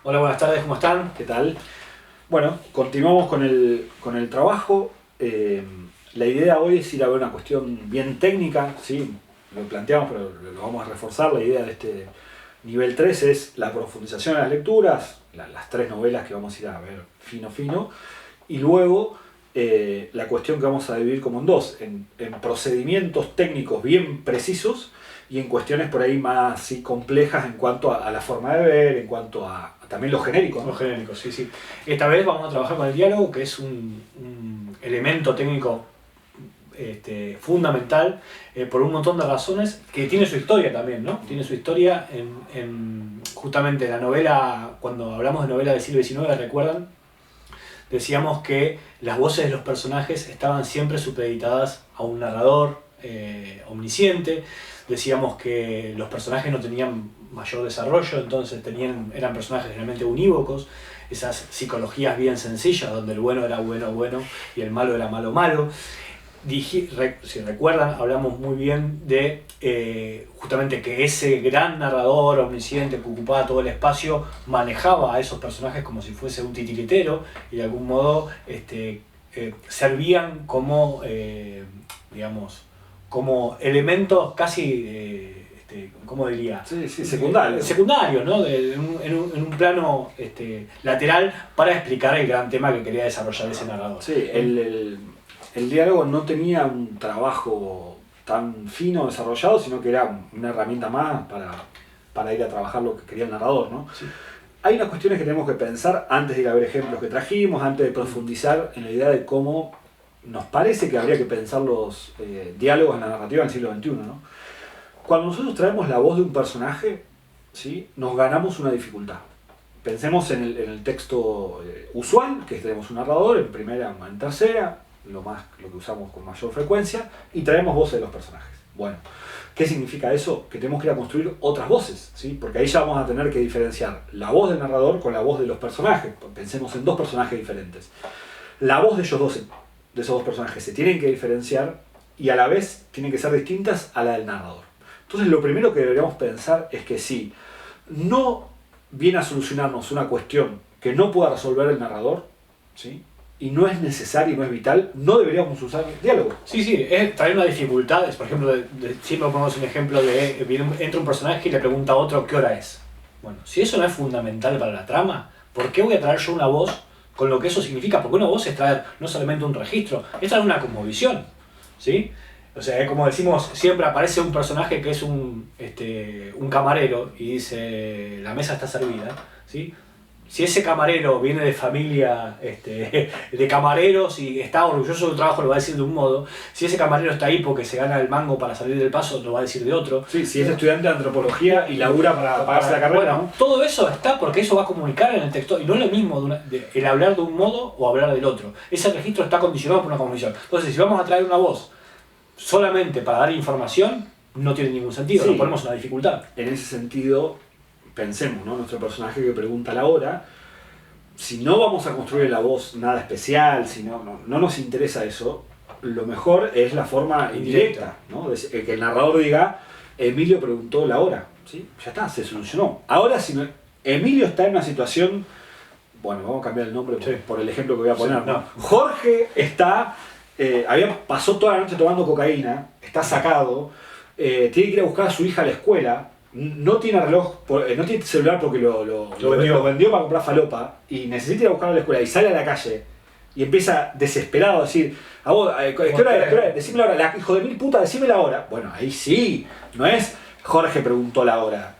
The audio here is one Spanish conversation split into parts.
Hola, buenas tardes, ¿cómo están? ¿Qué tal? Bueno, continuamos con el trabajo. La idea hoy es ir a ver una cuestión bien técnica, ¿sí? Lo planteamos, pero lo vamos a reforzar. La idea de este nivel 3 es la profundización de las lecturas, las tres novelas que vamos a ir a ver fino. Y luego la cuestión que vamos a dividir como en dos, en procedimientos técnicos bien precisos y en cuestiones por ahí más sí, complejas en cuanto a la forma de ver, en cuanto a también lo genérico, Los ¿no? genéricos, sí, sí. Esta vez vamos a trabajar con el diálogo, que es un elemento técnico fundamental por un montón de razones, que tiene su historia también, ¿no? Tiene su historia justamente la novela, cuando hablamos de novela del siglo XIX, ¿recuerdan? Decíamos que las voces de los personajes estaban siempre supeditadas a un narrador omnisciente. Decíamos que los personajes no tenían mayor desarrollo, entonces eran personajes realmente unívocos, esas psicologías bien sencillas, donde el bueno era bueno y el malo era malo. Si recuerdan, hablamos muy bien de justamente que ese gran narrador omnisciente que ocupaba todo el espacio manejaba a esos personajes como si fuese un titiritero y de algún modo servían como, digamos, como elementos casi, ¿cómo diría? Sí, sí, secundario. Secundarios, ¿no? En un plano lateral para explicar el gran tema que quería desarrollar ese narrador. Sí, el diálogo no tenía un trabajo tan fino desarrollado, sino que era una herramienta más para ir a trabajar lo que quería el narrador, ¿no? Sí. Hay unas cuestiones que tenemos que pensar antes de ir a ver ejemplos que trajimos, antes de profundizar en la idea de cómo nos parece que habría que pensar los diálogos en la narrativa del siglo XXI, ¿no? Cuando nosotros traemos la voz de un personaje, ¿sí? Nos ganamos una dificultad. Pensemos en el texto usual, que tenemos un narrador en primera o en tercera, lo que usamos con mayor frecuencia, y traemos voces de los personajes. Bueno, ¿qué significa eso? Que tenemos que ir a construir otras voces, ¿sí? Porque ahí ya vamos a tener que diferenciar la voz del narrador con la voz de los personajes. Pensemos en dos personajes diferentes. La voz de esos dos personajes se tienen que diferenciar y a la vez tienen que ser distintas a la del narrador. Entonces lo primero que deberíamos pensar es que si no viene a solucionarnos una cuestión que no pueda resolver el narrador, ¿sí? Y no es necesario y no es vital, no deberíamos usar diálogo. Sí, trae una dificultad. Por ejemplo, siempre ponemos un ejemplo de entra un personaje y le pregunta a otro qué hora es. Bueno, si eso no es fundamental para la trama, ¿por qué voy a traer yo una voz con lo que eso significa? Porque una voz es traer no solamente un registro, es traer una cosmovisión, ¿sí? O sea, como decimos, siempre aparece un personaje que es un camarero y dice, la mesa está servida, ¿sí? Si ese camarero viene de familia de camareros y está orgulloso del trabajo, lo va a decir de un modo. Si ese camarero está ahí porque se gana el mango para salir del paso, lo va a decir de otro. Sí, si es estudiante de antropología y labura para pagarse la carrera. Bueno, ¿no? todo eso está porque eso va a comunicar en el texto. Y no es lo mismo el hablar de un modo o hablar del otro. Ese registro está condicionado por una condición. Entonces, si vamos a traer una voz solamente para dar información, no tiene ningún sentido. Sí. Nos ponemos una dificultad. En ese sentido, pensemos, ¿no? Nuestro personaje que pregunta la hora, si no vamos a construir la voz nada especial, si no nos interesa eso, lo mejor es la forma indirecta, ¿no? Que el narrador diga, Emilio preguntó la hora, ¿sí? Ya está, se solucionó. Ahora, si no, Emilio está en una situación, bueno, vamos a cambiar el nombre por el ejemplo que voy a poner, Sí, no. Jorge está, pasó toda la noche tomando cocaína, está sacado, tiene que ir a buscar a su hija a la escuela, no tiene reloj, no tiene celular porque lo vendió para comprar falopa y necesita ir a buscarlo a la escuela y sale a la calle y empieza desesperado a decir, a vos, ¿qué hora es? Decime la hora, hijo de mil puta, decime la hora. Bueno, ahí sí, no es Jorge preguntó la hora,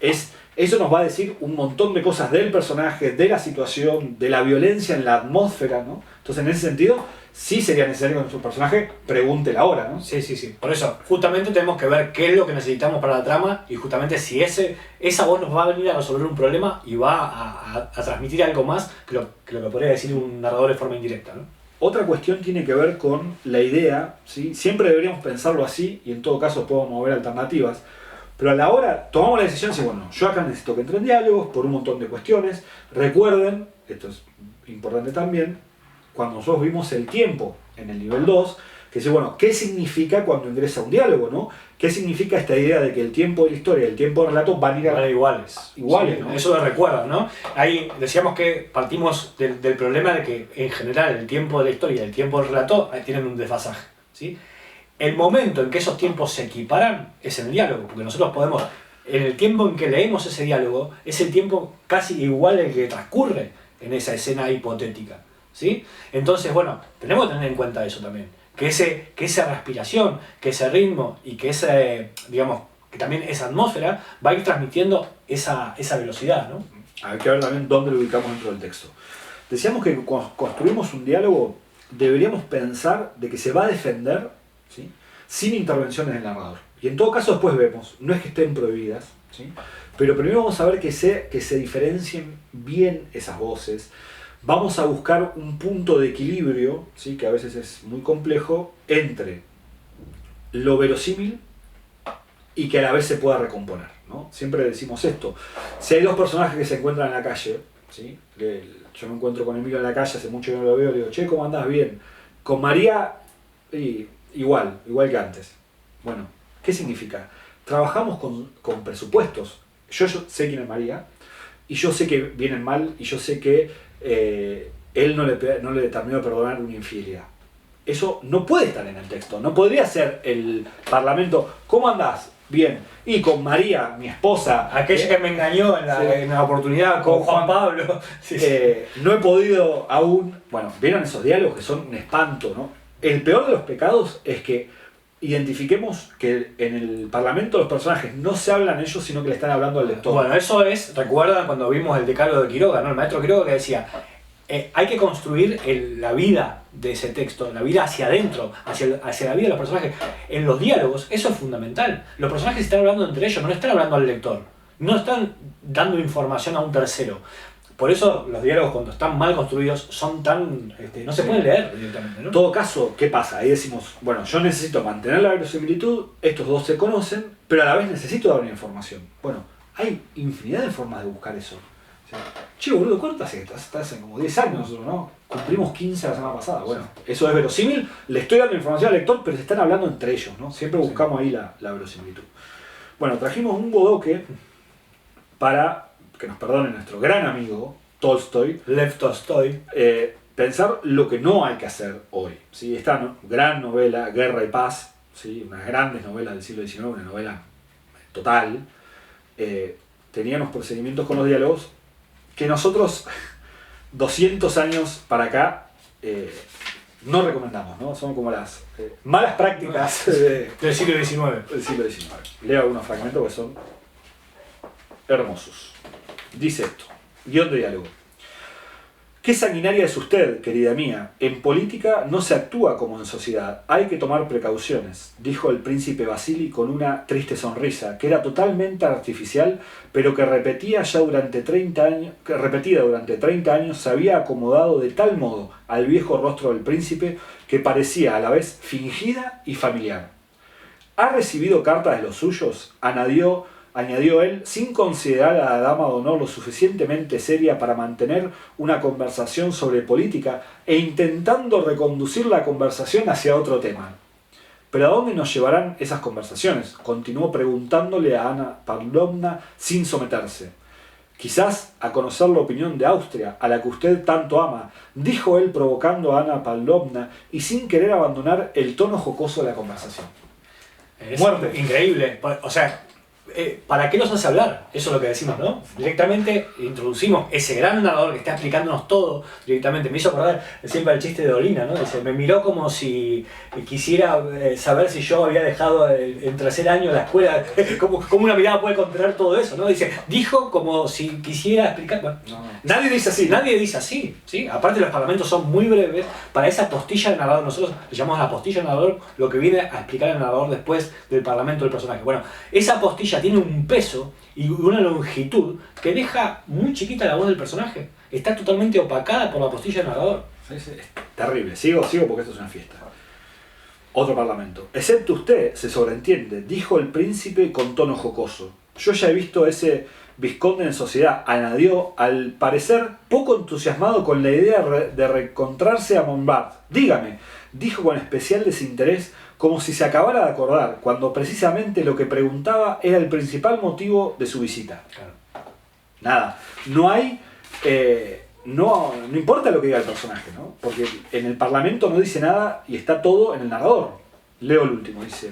eso nos va a decir un montón de cosas del personaje, de la situación, de la violencia en la atmósfera, ¿no? Entonces en ese sentido sí sería necesario que nuestro personaje pregunte la hora, ¿no? Sí. Por eso, justamente tenemos que ver qué es lo que necesitamos para la trama y justamente si esa voz nos va a venir a resolver un problema y va a transmitir algo más que lo que podría decir un narrador de forma indirecta, ¿no? Otra cuestión tiene que ver con la idea, ¿sí? Siempre deberíamos pensarlo así y en todo caso podemos ver alternativas, pero a la hora tomamos la decisión de decir, bueno, yo acá necesito que entren diálogos por un montón de cuestiones. Recuerden, esto es importante también, cuando nosotros vimos el tiempo en el nivel 2, Que dice, bueno, ¿qué significa cuando ingresa un diálogo, no? ¿Qué significa esta idea de que el tiempo de la historia y el tiempo de relato van a ir iguales? Iguales, sí, ¿no? Eso lo recuerdan, ¿no? Ahí decíamos que partimos del problema de que en general el tiempo de la historia y el tiempo del relato tienen un desfasaje, ¿sí? El momento en que esos tiempos se equiparan es en el diálogo, porque nosotros podemos, en el tiempo en que leemos ese diálogo, es el tiempo casi igual al que transcurre en esa escena hipotética, ¿sí? Entonces, bueno, tenemos que tener en cuenta eso también, que esa respiración, que ese ritmo y que digamos, que también esa atmósfera va a ir transmitiendo esa velocidad, ¿no? Hay que ver también dónde lo ubicamos dentro del texto. Decíamos que cuando construimos un diálogo deberíamos pensar de que se va a defender, ¿sí?, sin intervenciones del narrador. Y en todo caso después vemos, no es que estén prohibidas, ¿sí?, pero primero vamos a ver que se diferencien bien esas voces. Vamos a buscar un punto de equilibrio, ¿sí?, que a veces es muy complejo, entre lo verosímil y que a la vez se pueda recomponer, ¿no? Siempre decimos esto. Si hay dos personajes que se encuentran en la calle, ¿sí?, yo me encuentro con Emilio en la calle, hace mucho que no lo veo, le digo, che, ¿cómo andás? Bien. Con María, igual que antes. Bueno, ¿qué significa? Trabajamos con presupuestos. Yo sé quién es María, y yo sé que vienen mal, y yo sé que él no le terminó de perdonar una infidelidad. Eso no puede estar en el texto. No podría ser el Parlamento, ¿cómo andás? Bien. Y con María, mi esposa... Aquella que me engañó en la oportunidad con Juan Pablo. Sí. No he podido aún... Bueno, vieron esos diálogos que son un espanto, ¿no? El peor de los pecados es que identifiquemos que en el Parlamento los personajes no se hablan ellos, sino que le están hablando al lector. Bueno, eso es, recuerdan cuando vimos el decálogo de Quiroga, ¿no? El maestro Quiroga que decía, hay que construir la vida de ese texto, la vida hacia adentro, hacia la vida de los personajes. En los diálogos, eso es fundamental. Los personajes están hablando entre ellos, no le están hablando al lector. No están dando información a un tercero. Por eso los diálogos, cuando están mal construidos, son tan... no se pueden leer directamente, ¿no? En todo caso, ¿qué pasa? Ahí decimos, bueno, yo necesito mantener la verosimilitud, estos dos se conocen, pero a la vez necesito dar una información. Bueno, hay infinidad de formas de buscar eso. O sea, che, boludo, ¿cuánto hace? Hace como 10 años nosotros, ¿no? Cumplimos 15 la semana pasada. Bueno, eso es verosímil, le estoy dando información al lector, pero se están hablando entre ellos, ¿no? Siempre buscamos ahí la verosimilitud. Bueno, trajimos un bodoque para... que nos perdone nuestro gran amigo Tolstoy, Lev Tolstoy, pensar lo que no hay que hacer hoy, ¿sí? Esta gran novela, Guerra y Paz, ¿sí?, unas grandes novelas del siglo XIX, una novela total, tenía unos procedimientos con los diálogos que nosotros, 200 años para acá, no recomendamos, ¿no? Son como las malas prácticas del siglo XIX. Del siglo XIX. Leo algunos fragmentos que son hermosos. Dice esto, guión de diálogo. Qué sanguinaria es usted, querida mía. En política no se actúa como en sociedad. Hay que tomar precauciones, dijo el príncipe Vasili con una triste sonrisa, que era totalmente artificial, pero que repetida durante 30 años se había acomodado de tal modo al viejo rostro del príncipe que parecía a la vez fingida y familiar. ¿Ha recibido cartas de los suyos?, añadió él, sin considerar a la dama de honor lo suficientemente seria para mantener una conversación sobre política e intentando reconducir la conversación hacia otro tema. ¿Pero a dónde nos llevarán esas conversaciones?, continuó preguntándole a Ana Pavlovna sin someterse. Quizás a conocer la opinión de Austria, a la que usted tanto ama, dijo él provocando a Ana Pavlovna y sin querer abandonar el tono jocoso de la conversación. Es muerte. Increíble. O sea, ¿para qué los hace hablar? Eso es lo que decimos, ¿no? Directamente introducimos ese gran narrador que está explicándonos todo directamente. Me hizo acordar siempre el chiste de Dolina, ¿no? Dice, me miró como si quisiera saber si yo había dejado en tercer año la escuela. ¿Cómo una mirada puede contener todo eso, ¿no? Dice, dijo como si quisiera explicar... Bueno, no. Nadie dice así. Nadie dice así, ¿sí? Aparte los parlamentos son muy breves para esa postilla del narrador. Nosotros le llamamos la postilla del narrador, lo que viene a explicar el narrador después del parlamento del personaje. Bueno, esa postilla tiene un peso y una longitud que deja muy chiquita la voz del personaje. Está totalmente opacada por la postilla del narrador. Es terrible. Sigo porque esto es una fiesta. Otro parlamento. Excepto usted, se sobreentiende, dijo el príncipe con tono jocoso. Yo ya he visto ese vizconde en sociedad, añadió, al parecer poco entusiasmado con la idea de reencontrarse a Montbard. Dígame, dijo con especial desinterés, como si se acabara de acordar, cuando precisamente lo que preguntaba era el principal motivo de su visita. Claro. Nada, no hay... no importa lo que diga el personaje, ¿no? Porque en el Parlamento no dice nada y está todo en el narrador. Leo el último, dice: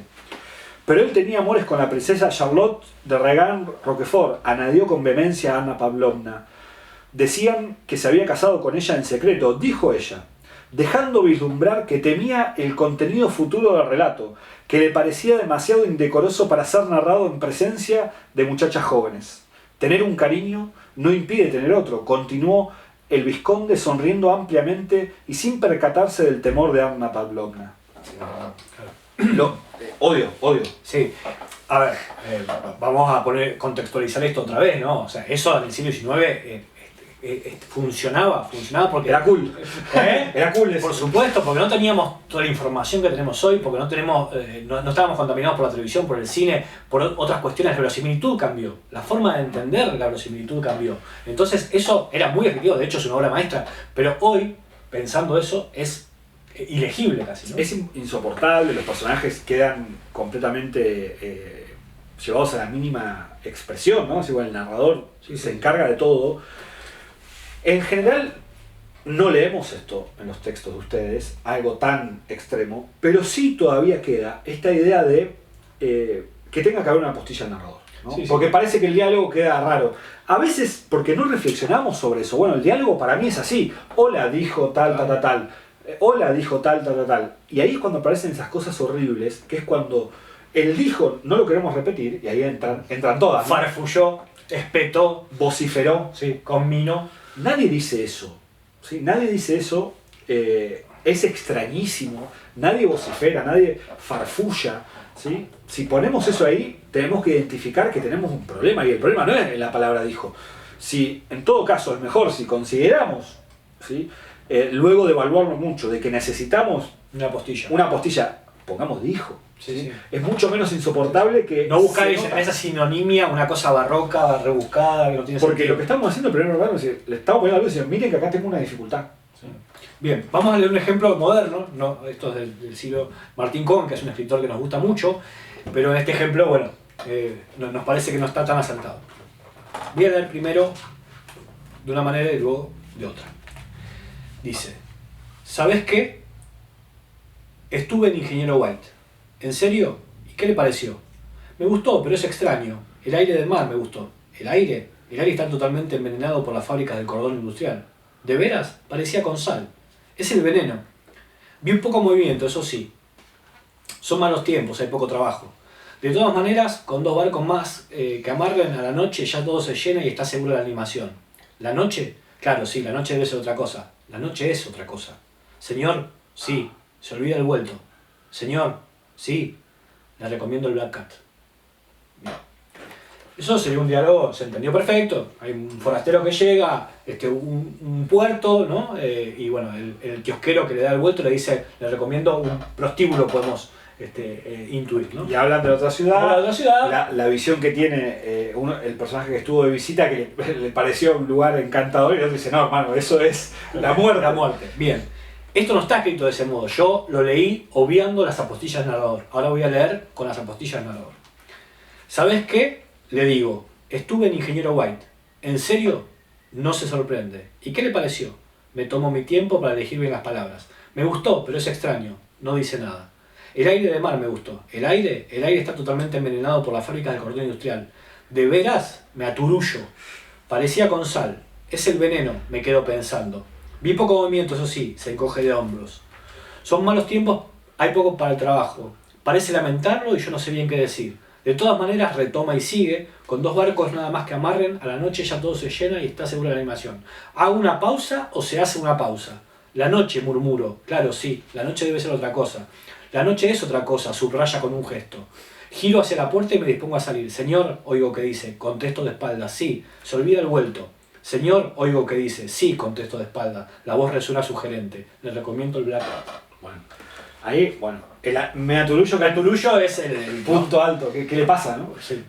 pero él tenía amores con la princesa Charlotte de Regan-Roquefort, añadió con vehemencia Anna Pavlovna. Decían que se había casado con ella en secreto, dijo ella, dejando vislumbrar que temía el contenido futuro del relato, que le parecía demasiado indecoroso para ser narrado en presencia de muchachas jóvenes. Tener un cariño no impide tener otro, continuó el vizconde sonriendo ampliamente y sin percatarse del temor de Anna Pavlovna. Sí, claro. Odio. Sí, a ver, vamos a contextualizar esto otra vez, ¿no? O sea, eso en el siglo XIX funcionaba porque... Era cool. Era cool eso. Por supuesto, porque no teníamos toda la información que tenemos hoy, porque no estábamos contaminados por la televisión, por el cine, por otras cuestiones. La verosimilitud cambió, la forma de entender la verosimilitud cambió. Entonces eso era muy efectivo, de hecho es una obra maestra, pero hoy, pensando eso, es ilegible casi, ¿no? Es insoportable, los personajes quedan completamente llevados a la mínima expresión, ¿no? Es igual, el narrador se encarga de todo. En general, no leemos esto en los textos de ustedes, algo tan extremo, pero sí todavía queda esta idea de que tenga que haber una postilla al narrador, ¿no? Sí, sí. Porque parece que el diálogo queda raro. A veces, porque no reflexionamos sobre eso. Bueno, el diálogo para mí es así. Hola, dijo tal, tal, tal. Hola, dijo tal, tal, tal. Y ahí es cuando aparecen esas cosas horribles, que es cuando el dijo no lo queremos repetir, y ahí entran todas, ¿no? Farfulló, espetó, Vociferó. sí, conminó. Nadie dice eso, ¿sí? Nadie dice eso, es extrañísimo, nadie vocifera, nadie farfulla, ¿sí? Si ponemos eso ahí, tenemos que identificar que tenemos un problema, y el problema no es en la palabra dijo. Si, en todo caso, es mejor si consideramos, ¿sí? Luego de evaluarlo mucho, de que necesitamos una postilla, pongamos dijo. Sí, sí. Es mucho menos insoportable que... No buscar esa sinonimia, una cosa barroca, rebuscada, que no tiene Porque sentido. lo que estamos haciendo en primer lugar es decir, le estamos poniendo algo y decir, miren que acá tengo una dificultad. Sí. Bien, vamos a leer un ejemplo moderno, ¿no? Esto es del siglo Martín Cohen, que es un escritor que nos gusta mucho, pero en este ejemplo, bueno, nos parece que no está tan acertado. Voy a leer primero de una manera y luego de otra. Dice: ¿sabes qué? Estuve en Ingeniero White. ¿En serio? ¿Y qué le pareció? Me gustó, pero es extraño. El aire del mar me gustó. ¿El aire? El aire está totalmente envenenado por las fábricas del cordón industrial. ¿De veras? Parecía con sal. Es el veneno. Vi un poco movimiento, eso sí. Son malos tiempos, hay poco trabajo. De todas maneras, con 2 barcos más que amarren a la noche, ya todo se llena y está segura la animación. ¿La noche? Claro, sí, la noche debe ser otra cosa. La noche es otra cosa. Señor, sí, se olvida el vuelto. Señor, sí, le recomiendo el Black Cat. Bien. Eso sería un diálogo, se entendió perfecto. Hay un forastero que llega, un puerto, ¿no? Y bueno, el kiosquero que le da el vuelto le dice, le recomiendo un prostíbulo, podemos intuir, ¿no? Y hablan de la otra ciudad, habla de otra ciudad. La visión que tiene el personaje que estuvo de visita, que le pareció un lugar encantador, y el otro dice, no, hermano, eso es la muerte. La muerte, bien. Esto no está escrito de ese modo, yo lo leí obviando las apostillas del narrador. Ahora voy a leer con las apostillas del narrador. ¿Sabes qué? Le digo, estuve en Ingeniero White. ¿En serio? No se sorprende. ¿Y qué le pareció? Me tomo mi tiempo para elegir bien las palabras. Me gustó, pero es extraño. No dice nada. El aire de mar me gustó. ¿El aire? El aire está totalmente envenenado por las fábricas del cordón industrial. ¿De veras? Me aturullo. Parecía con sal. Es el veneno, me quedo pensando. Vi poco movimiento, eso sí, se encoge de hombros. Son malos tiempos, hay poco para el trabajo. Parece lamentarlo y yo no sé bien qué decir. De todas maneras, retoma y sigue, con 2 barcos nada más que amarren, a la noche ya todo se llena y está segura la animación. ¿Hago una pausa o se hace una pausa? La noche, murmuro. Claro, sí, la noche debe ser otra cosa. La noche es otra cosa, subraya con un gesto. Giro hacia la puerta y me dispongo a salir. Señor, oigo que dice, contesto de espaldas, sí, se olvida el vuelto. Señor, oigo que dice, sí, contesto de espalda. La voz resuena sugerente. Le recomiendo el Black Cat. Bueno, ahí, me aturullo, que Gatulullo es el punto alto. ¿Qué le pasa, no? Sí.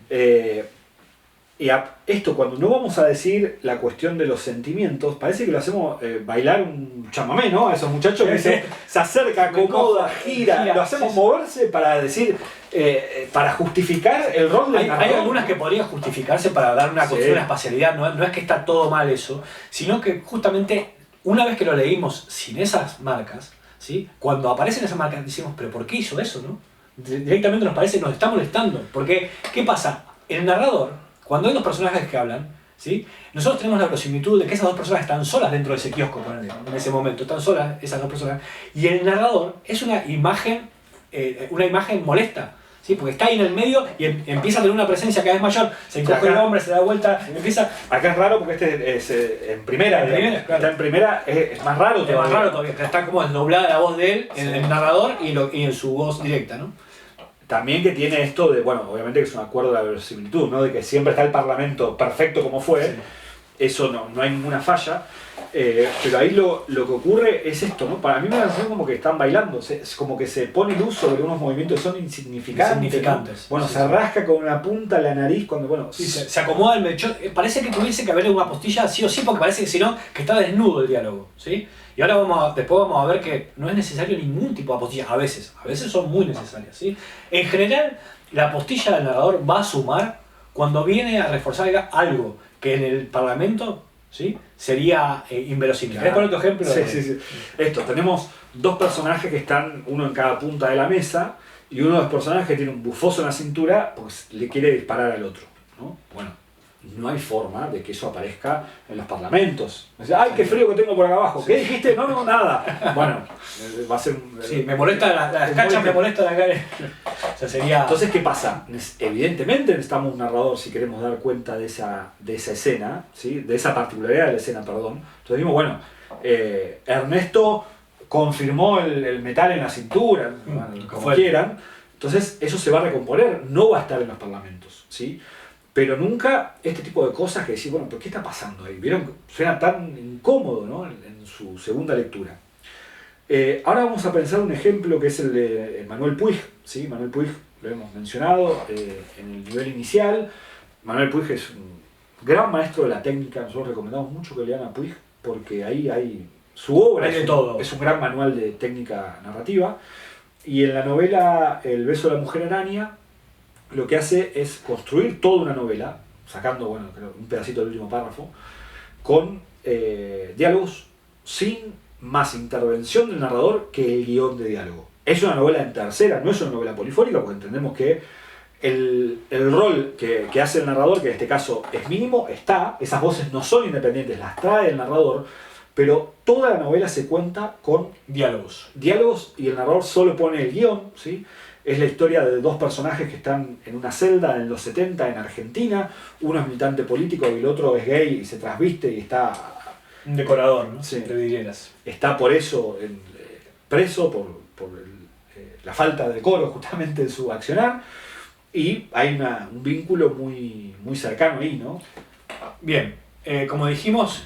esto, cuando no vamos a decir la cuestión de los sentimientos, parece que lo hacemos bailar un chamamé, ¿no? A esos muchachos que se acerca, acomoda, gira, lo hacemos moverse para decir, para justificar el rol del narrador. Hay algunas que podrían justificarse para dar una cuestión de espacialidad, no es que está todo mal eso, sino que justamente una vez que lo leímos sin esas marcas, ¿sí? Cuando aparecen esas marcas decimos, pero ¿por qué hizo eso, no? Directamente nos parece que nos está molestando, porque ¿qué pasa? El narrador, cuando hay dos personajes que hablan, ¿sí? Nosotros tenemos la verosimilitud de que esas dos personas están solas dentro de ese kiosco, en ese momento, están solas esas dos personas, y el narrador es una imagen molesta, ¿sí? Porque está ahí en el medio y empieza a tener una presencia cada vez mayor, se encoge el hombre, se da vuelta, empieza... Acá es raro porque este es en primera, claro. Está en primera, es más raro todavía. Es más raro todavía, está como desdoblada la voz de él, en el narrador y en su voz directa, ¿no? También que tiene esto de, bueno, obviamente que es un acuerdo de la verosimilitud, ¿no? De que siempre está el Parlamento perfecto como fue, sí. Eso no hay ninguna falla, pero ahí lo que ocurre es esto, ¿no? Para mí me da la sensación como que están bailando, es como que se pone luz sobre unos movimientos que son insignificantes. ¿No? Bueno, sí, se rasca con una punta la nariz cuando, bueno... Sí, se acomoda el mechón, parece que tuviese que haber una postilla sí o sí, porque parece que si no, que está desnudo el diálogo, ¿sí? Y ahora después vamos a ver que no es necesario ningún tipo de apostilla, a veces son muy necesarias, ¿sí? En general, la apostilla del narrador va a sumar cuando viene a reforzar algo que en el Parlamento, ¿sí? Sería inverosímil. Claro. ¿Querés poner otro ejemplo? Sí. Esto, tenemos dos personajes que están, uno en cada punta de la mesa, y uno de los personajes que tiene un bufoso en la cintura, pues le quiere disparar al otro, ¿no? Bueno, no hay forma de que eso aparezca en los parlamentos. ¡Ay, qué frío que tengo por acá abajo! Sí. ¿Qué dijiste? No, nada. Bueno, va a ser... Sí, me molesta, las cachas me molesta la cara. O sea, sería... Entonces, ¿qué pasa? Evidentemente necesitamos un narrador si queremos dar cuenta de esa escena, ¿sí? De esa particularidad de la escena, perdón. Entonces dijimos, bueno, Ernesto confirmó el metal en la cintura, como quieran. Entonces, eso se va a recomponer, no va a estar en los parlamentos, ¿sí? Pero nunca este tipo de cosas que decís, bueno, ¿pero qué está pasando ahí? ¿Vieron? Suena tan incómodo, ¿no? En su segunda lectura. Ahora vamos a pensar un ejemplo que es el de Manuel Puig, ¿sí? Manuel Puig lo hemos mencionado en el nivel inicial. Manuel Puig es un gran maestro de la técnica, nosotros recomendamos mucho que lean a Puig porque ahí hay su obra, es un gran manual de técnica narrativa. Y en la novela El beso de la mujer araña, lo que hace es construir toda una novela, sacando, bueno, creo, un pedacito del último párrafo, con diálogos sin más intervención del narrador que el guión de diálogo. Es una novela en tercera, no es una novela polifónica, porque entendemos que el rol que hace el narrador, que en este caso es mínimo, está, esas voces no son independientes, las trae el narrador, pero toda la novela se cuenta con diálogos y el narrador solo pone el guión, ¿sí? Es la historia de dos personajes que están en una celda en los 70 en Argentina. Uno es militante político y el otro es gay y se trasviste y está... Un decorador, ¿no? Sí. Te dirías. Está por eso preso, por la falta de decoro justamente en su accionar. Y hay un vínculo muy, muy cercano ahí, ¿no? Bien, como dijimos,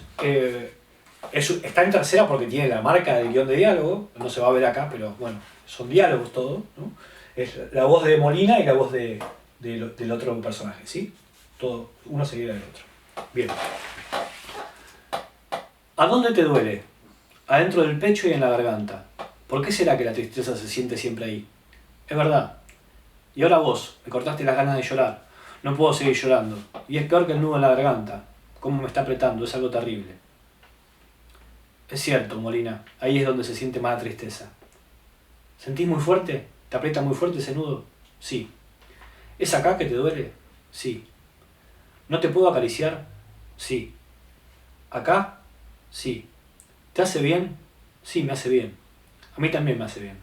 está en tercera porque tiene la marca del guión de diálogo. No se va a ver acá, pero bueno, son diálogos todo, ¿no? Es la voz de Molina y la voz del otro personaje, ¿sí? Todo, uno seguido del otro. Bien. ¿A dónde te duele? Adentro del pecho y en la garganta. ¿Por qué será que la tristeza se siente siempre ahí? Es verdad. Y ahora vos, me cortaste las ganas de llorar. No puedo seguir llorando. Y es peor que el nudo en la garganta. Cómo me está apretando, es algo terrible. Es cierto, Molina. Ahí es donde se siente más la tristeza. ¿Sentís muy fuerte? ¿Te aprieta muy fuerte ese nudo? Sí. ¿Es acá que te duele? Sí. ¿No te puedo acariciar? Sí. ¿Acá? Sí. ¿Te hace bien? Sí, me hace bien. A mí también me hace bien.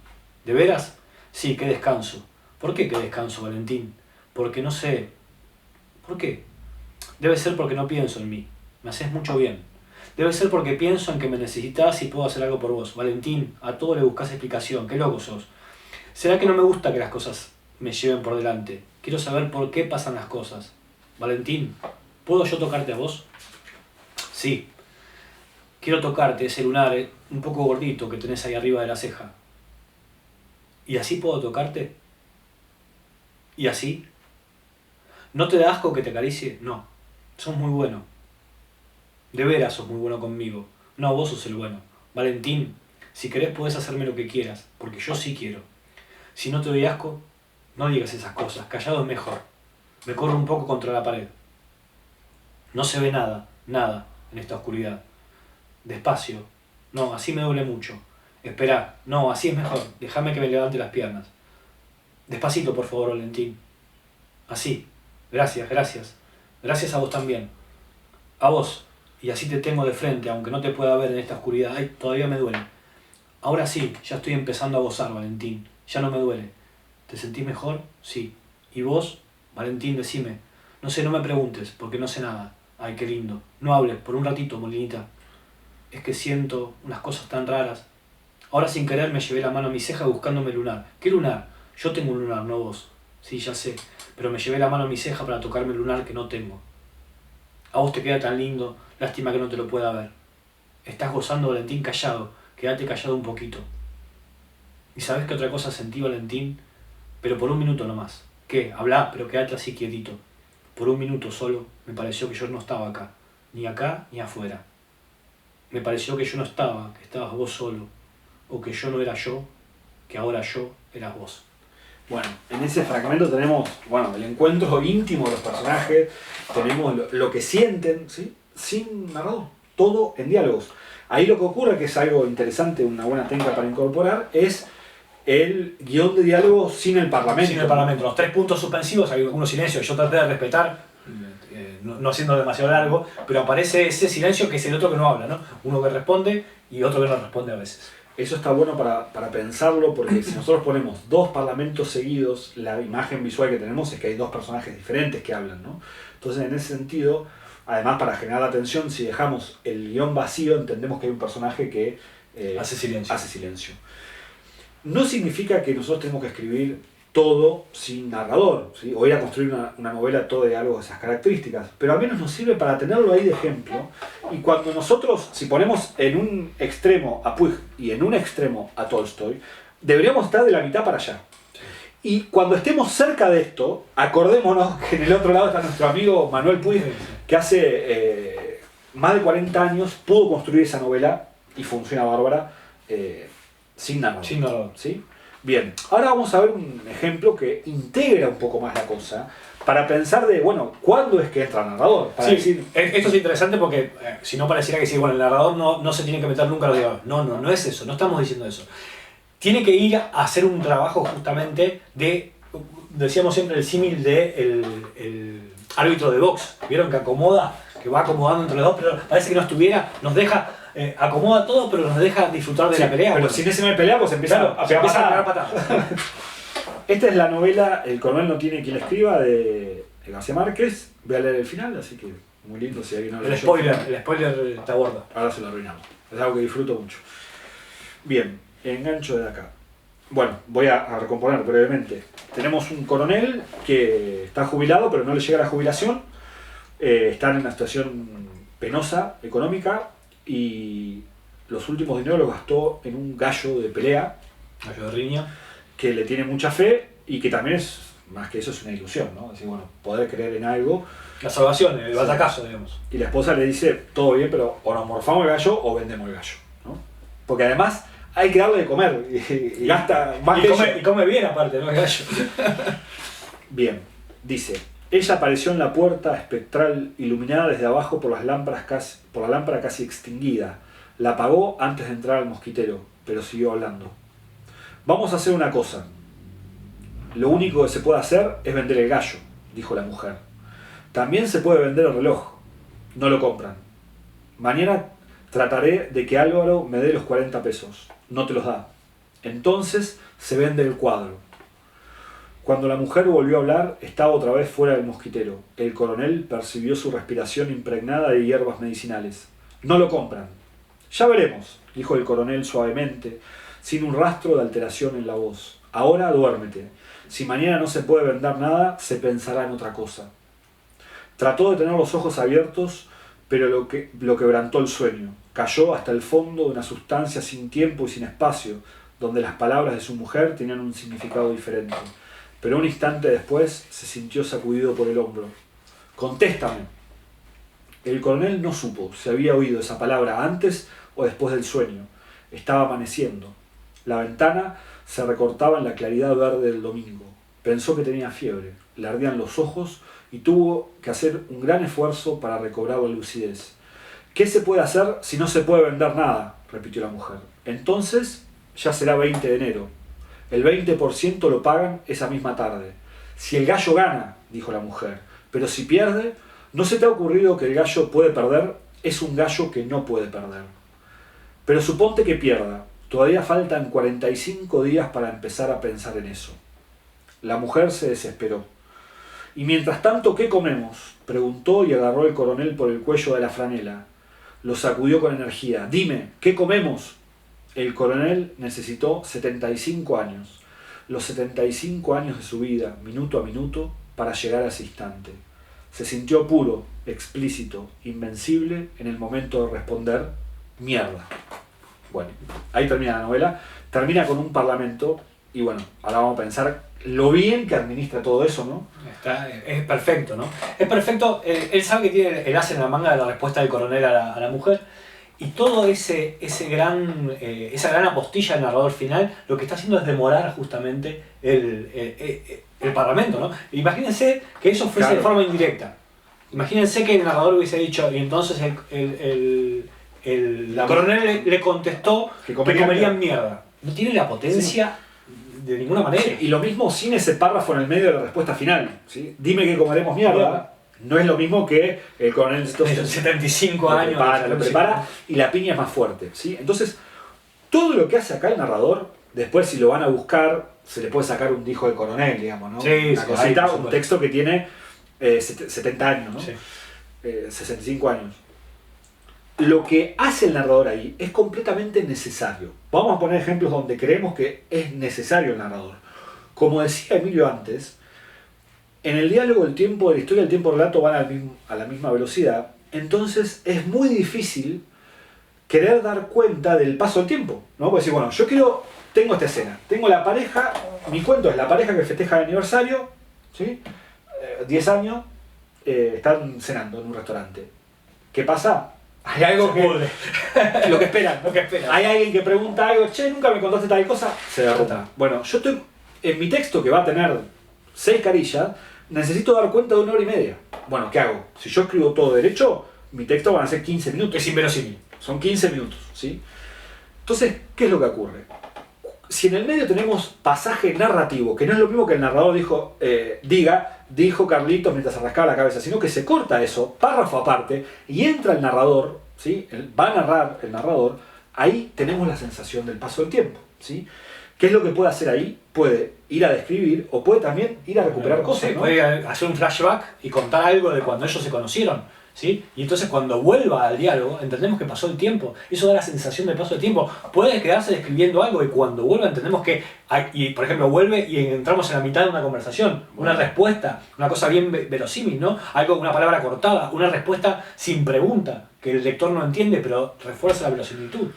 ¿De veras? Sí, qué descanso. ¿Por qué qué descanso, Valentín? Porque no sé. ¿Por qué? Debe ser porque no pienso en mí. Me haces mucho bien. Debe ser porque pienso en que me necesitas y puedo hacer algo por vos. Valentín, a todo le buscas explicación. Qué loco sos. ¿Será que no me gusta que las cosas me lleven por delante? Quiero saber por qué pasan las cosas. Valentín, ¿puedo yo tocarte a vos? Sí. Quiero tocarte ese lunar un poco gordito que tenés ahí arriba de la ceja. ¿Y así puedo tocarte? ¿Y así? ¿No te da asco que te acaricie? No. sos muy bueno. De veras sos muy bueno conmigo. No, vos sos el bueno. Valentín, si querés podés hacerme lo que quieras, porque yo sí quiero. Si no te doy asco, no digas esas cosas, callado es mejor. Me corro un poco contra la pared. No se ve nada, nada, en esta oscuridad. Despacio. No, así me duele mucho. Esperá, no, así es mejor. Déjame que me levante las piernas. Despacito, por favor, Valentín. Así. Gracias, gracias. Gracias a vos también. A vos. Y así te tengo de frente, aunque no te pueda ver en esta oscuridad. Ay, todavía me duele. Ahora sí, ya estoy empezando a gozar, Valentín. Ya no me duele. ¿Te sentís mejor? Sí. ¿Y vos? Valentín, decime. No sé, no me preguntes, porque no sé nada. Ay, qué lindo. No hables, por un ratito, Molinita. Es que siento unas cosas tan raras. Ahora sin querer me llevé la mano a mi ceja buscándome el lunar. ¿Qué lunar? Yo tengo un lunar, no vos. Sí, ya sé. Pero me llevé la mano a mi ceja para tocarme el lunar que no tengo. A vos te queda tan lindo. Lástima que no te lo pueda ver. Estás gozando, Valentín, callado. Quédate callado un poquito. ¿Y sabés qué otra cosa sentí, Valentín? Pero por un minuto nomás. ¿Qué? Hablá, pero quédate así quietito. Por un minuto solo me pareció que yo no estaba acá. Ni acá ni afuera. Me pareció que yo no estaba, que estabas vos solo. O que yo no era yo, que ahora yo eras vos. Bueno, en ese fragmento tenemos, bueno, el encuentro íntimo de los personajes, tenemos lo que sienten, ¿sí? Sin narrador, todo en diálogos. Ahí lo que ocurre, que es algo interesante, una buena técnica para incorporar, es el guión de diálogo sin el parlamento. Sin el parlamento. Los 3 puntos suspensivos, hay algunos silencios, yo traté de respetar, no haciendo demasiado largo, pero aparece ese silencio que es el otro que no habla, ¿no? Uno que responde y otro que no responde a veces. Eso está bueno para pensarlo, porque si nosotros ponemos 2 parlamentos seguidos, la imagen visual que tenemos es que hay 2 personajes diferentes que hablan, ¿no? Entonces, en ese sentido, además para generar la atención, si dejamos el guión vacío, entendemos que hay un personaje que hace silencio. Hace silencio. No significa que nosotros tenemos que escribir todo sin narrador, ¿sí? O ir a construir una novela todo de algo de esas características, pero al menos nos sirve para tenerlo ahí de ejemplo, y cuando nosotros, si ponemos en un extremo a Puig y en un extremo a Tolstoy, deberíamos estar de la mitad para allá. Y cuando estemos cerca de esto, acordémonos que en el otro lado está nuestro amigo Manuel Puig, que hace más de 40 años pudo construir esa novela y funciona bárbara sin narrador. Sin narrador. ¿Sí? Bien, ahora vamos a ver un ejemplo que integra un poco más la cosa para pensar de, bueno, ¿cuándo es que entra el narrador? Para sí, decir, esto es interesante porque si no pareciera que sí, bueno, el narrador no se tiene que meter nunca los diálogos. No es eso, no estamos diciendo eso. Tiene que ir a hacer un trabajo justamente de, decíamos siempre el símil de el árbitro de box. ¿Vieron que acomoda, que va acomodando entre los dos, pero parece que no estuviera, nos deja... acomoda todo, pero nos deja disfrutar de la pelea. Pero si en ese no hay pelea, pues empieza a pegar patadas. Esta es la novela El coronel no tiene quien la escriba, de García Márquez. Voy a leer el final, así que muy lindo si alguien no lo leyó. El spoiler te aborda. Ahora se lo arruinamos. Es algo que disfruto mucho. Bien, engancho de acá. Bueno, voy a recomponer brevemente. Tenemos un coronel que está jubilado, pero no le llega la jubilación. Están en una situación penosa, económica, y los últimos dineros los gastó en un gallo de pelea. Gallo de riña. Que le tiene mucha fe y que también es, más que eso, es una ilusión, ¿no? Es decir, bueno, poder creer en algo. La salvación, el batacazo, digamos. Y la esposa le dice, todo bien, pero o nos morfamos el gallo o vendemos el gallo, ¿no? Porque además hay que darle de comer y gasta más y come bien aparte, ¿no? El gallo. Bien, dice, ella apareció en la puerta espectral iluminada desde abajo por la lámpara casi extinguida. La apagó antes de entrar al mosquitero, pero siguió hablando. Vamos a hacer una cosa. Lo único que se puede hacer es vender el gallo, dijo la mujer. También se puede vender el reloj. No lo compran. Mañana trataré de que Álvaro me dé los 40 pesos. No te los da. Entonces se vende el cuadro. Cuando la mujer volvió a hablar, estaba otra vez fuera del mosquitero. El coronel percibió su respiración impregnada de hierbas medicinales. No lo compran. Ya veremos, dijo el coronel suavemente, sin un rastro de alteración en la voz. Ahora duérmete. Si mañana no se puede vender nada, se pensará en otra cosa. Trató de tener los ojos abiertos, pero lo quebrantó el sueño. Cayó hasta el fondo de una sustancia sin tiempo y sin espacio, donde las palabras de su mujer tenían un significado diferente. Pero un instante después se sintió sacudido por el hombro. «Contéstame», El coronel no supo si había oído esa palabra antes o después del sueño. Estaba amaneciendo. La ventana se recortaba en la claridad verde del domingo. Pensó que tenía fiebre, le ardían los ojos y tuvo que hacer un gran esfuerzo para recobrar la lucidez. ¿Qué se puede hacer si no se puede vender nada?, repitió la mujer. Entonces ya será 20 de enero. El 20% lo pagan esa misma tarde. Si el gallo gana, dijo la mujer, pero si pierde, ¿no se te ha ocurrido que el gallo puede perder? Es un gallo que no puede perder. Pero suponte que pierda. Todavía faltan 45 días para empezar a pensar en eso. La mujer se desesperó. Y mientras tanto, ¿qué comemos?, preguntó y agarró el coronel por el cuello de la franela. Lo sacudió con energía. Dime, ¿qué comemos? El coronel necesitó 75 años. Los 75 años de su vida, minuto a minuto, para llegar a ese instante. Se sintió puro, explícito, invencible en el momento de responder: mierda. Bueno, ahí termina la novela. Termina con un parlamento y bueno, ahora vamos a pensar lo bien que administra todo eso, ¿no? Es perfecto, ¿no? Es perfecto. Él sabe que tiene el as en la manga de la respuesta del coronel a la mujer. Y todo esa gran apostilla del narrador final, lo que está haciendo es demorar justamente el parlamento, ¿no? Imagínense que eso fuese Claro. de forma indirecta. Imagínense que el narrador hubiese dicho, y entonces el coronel le contestó que comerían mierda. No tiene la potencia de ninguna manera. Y lo mismo sin ese párrafo en el medio de la respuesta final, ¿sí? Dime que comeremos mierda. No es lo mismo que el coronel 75 años. Lo prepara y la piña es más fuerte, ¿sí? Entonces, todo lo que hace acá el narrador, después si lo van a buscar, se le puede sacar un dijo del coronel, digamos, ¿no? Sí, una cosita, un texto que tiene 70 años, ¿no? Sí. 65 años. Lo que hace el narrador ahí es completamente necesario. Vamos a poner ejemplos donde creemos que es necesario el narrador. Como decía Emilio antes, en el diálogo el tiempo de la historia y el tiempo del relato van a la misma velocidad, entonces es muy difícil querer dar cuenta del paso del tiempo, ¿no? Porque decir, bueno, tengo esta escena, tengo la pareja, mi cuento es la pareja que festeja el aniversario, ¿sí? 10 años, están cenando en un restaurante. ¿Qué pasa? Hay algo que... lo que esperan. Hay alguien que pregunta algo, che, nunca me contaste tal cosa, se derrota. Bueno, yo estoy en mi texto que va a tener 6 carillas, necesito dar cuenta de 1 hora y media. Bueno, ¿qué hago? Si yo escribo todo derecho, mi texto van a ser 15 minutos. Es inverosímil. Son 15 minutos, ¿sí? Entonces, ¿qué es lo que ocurre? Si en el medio tenemos pasaje narrativo, que no es lo mismo que el narrador dijo Carlitos mientras se rascaba la cabeza, sino que se corta eso, párrafo aparte, y entra el narrador, ¿sí? Va a narrar el narrador, ahí tenemos la sensación del paso del tiempo, ¿sí? ¿Qué es lo que puede hacer ahí? Puede ir a describir o puede también ir a recuperar cosas, sí, ¿no? puede hacer un flashback y contar algo de cuando ellos se conocieron, ¿sí? Y entonces cuando vuelva al diálogo entendemos que pasó el tiempo. Eso da la sensación del paso del tiempo. Puede quedarse describiendo algo y cuando vuelva entendemos que y por ejemplo vuelve y entramos en la mitad de una conversación, una respuesta, una cosa bien verosímil, ¿no? Algo, una palabra cortada, una respuesta sin pregunta que el lector no entiende pero refuerza la verosimilitud.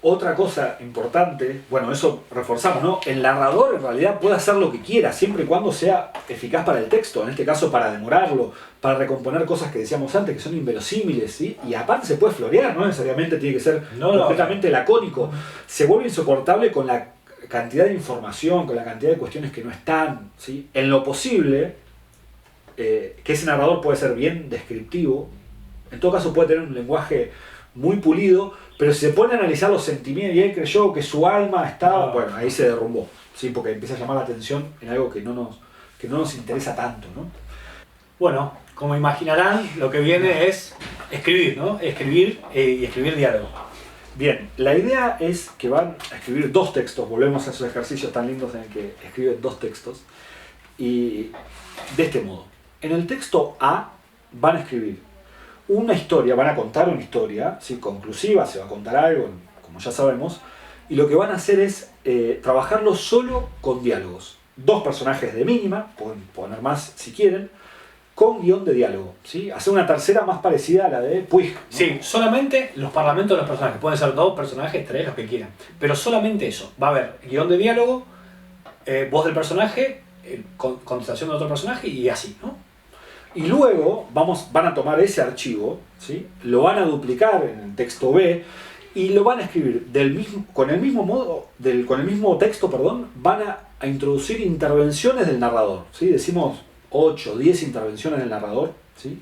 Otra cosa importante, bueno, eso reforzamos, ¿no? El narrador en realidad puede hacer lo que quiera, siempre y cuando sea eficaz para el texto, en este caso para demorarlo, para recomponer cosas que decíamos antes, que son inverosímiles, ¿sí? Y aparte se puede florear, no necesariamente tiene que ser completamente lacónico. Se vuelve insoportable con la cantidad de información, con la cantidad de cuestiones que no están, ¿sí? En lo posible, que ese narrador puede ser bien descriptivo, en todo caso puede tener un lenguaje muy pulido, pero si se pone a analizar los sentimientos y él creyó que su alma estaba, bueno, ahí se derrumbó, ¿sí? Porque empieza a llamar la atención en algo que no nos interesa tanto, ¿no? Bueno, como imaginarán, lo que viene es escribir, ¿no? Escribir y escribir diálogo. Bien, la idea es que van a escribir 2 textos, volvemos a esos ejercicios tan lindos en el que escriben 2 textos, y de este modo. En el texto A van a escribir una historia, van a contar una historia, ¿sí? Conclusiva, se va a contar algo, como ya sabemos, y lo que van a hacer es trabajarlo solo con diálogos. 2 personajes de mínima, pueden poner más si quieren, con guión de diálogo, ¿sí? Hacer una tercera más parecida a la de Puig, ¿no? Sí, solamente los parlamentos de los personajes. Pueden ser 2 personajes, 3, los que quieran. Pero solamente eso. Va a haber guión de diálogo, voz del personaje, contestación de otro personaje y así, ¿no? Y luego van a tomar ese archivo, ¿sí? Lo van a duplicar en el texto B y lo van a escribir con el mismo texto, perdón, van a introducir intervenciones del narrador, ¿sí? Decimos 8 o 10 intervenciones del narrador, ¿sí?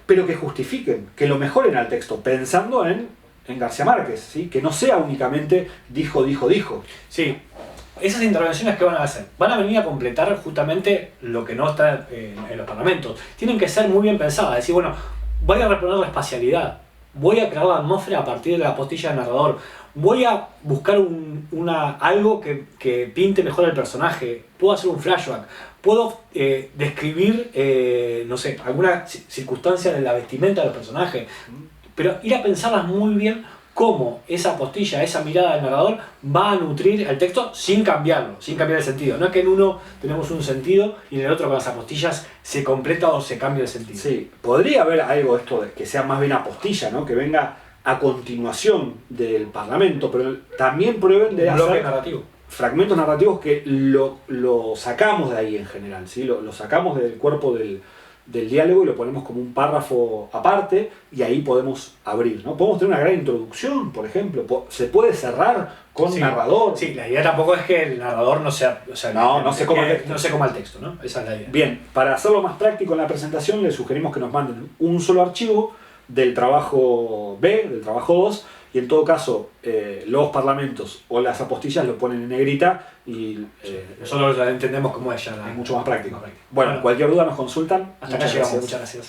Pero que justifiquen, que lo mejoren al texto, pensando en García Márquez, ¿sí? Que no sea únicamente dijo, dijo, dijo. Sí, esas intervenciones, ¿qué van a hacer? Van a venir a completar justamente lo que no está en los parlamentos. Tienen que ser muy bien pensadas, decir, bueno, voy a reponer la espacialidad, voy a crear la atmósfera a partir de la postilla del narrador, voy a buscar algo que pinte mejor el personaje, puedo hacer un flashback, puedo describir, no sé, alguna circunstancia de la vestimenta del personaje, pero ir a pensarlas muy bien cómo esa postilla, esa mirada del narrador va a nutrir el texto sin cambiarlo, sin cambiar el sentido. No es que en uno tenemos un sentido y en el otro con las apostillas se completa o se cambia el sentido. Sí, podría haber algo esto de que sea más bien apostilla, ¿no? Que venga a continuación del Parlamento, pero también prueben de hacer narrativo. Fragmentos narrativos que lo sacamos de ahí en general, ¿sí? Lo sacamos del cuerpo del diálogo y lo ponemos como un párrafo aparte y ahí podemos abrir, ¿no? Podemos tener una gran introducción, por ejemplo, se puede cerrar con narrador. Sí, la idea tampoco es que el narrador no sea... O sea, no se coma el texto. No se coma el texto, ¿no? Esa es la idea. Bien, para hacerlo más práctico en la presentación les sugerimos que nos manden un solo archivo del trabajo B, del trabajo 2, y en todo caso los parlamentos o las apostillas lo ponen en negrita y nosotros la entendemos como ella. Es mucho más práctico. Bueno, cualquier duda nos consultan. Hasta acá llegamos, muchas gracias.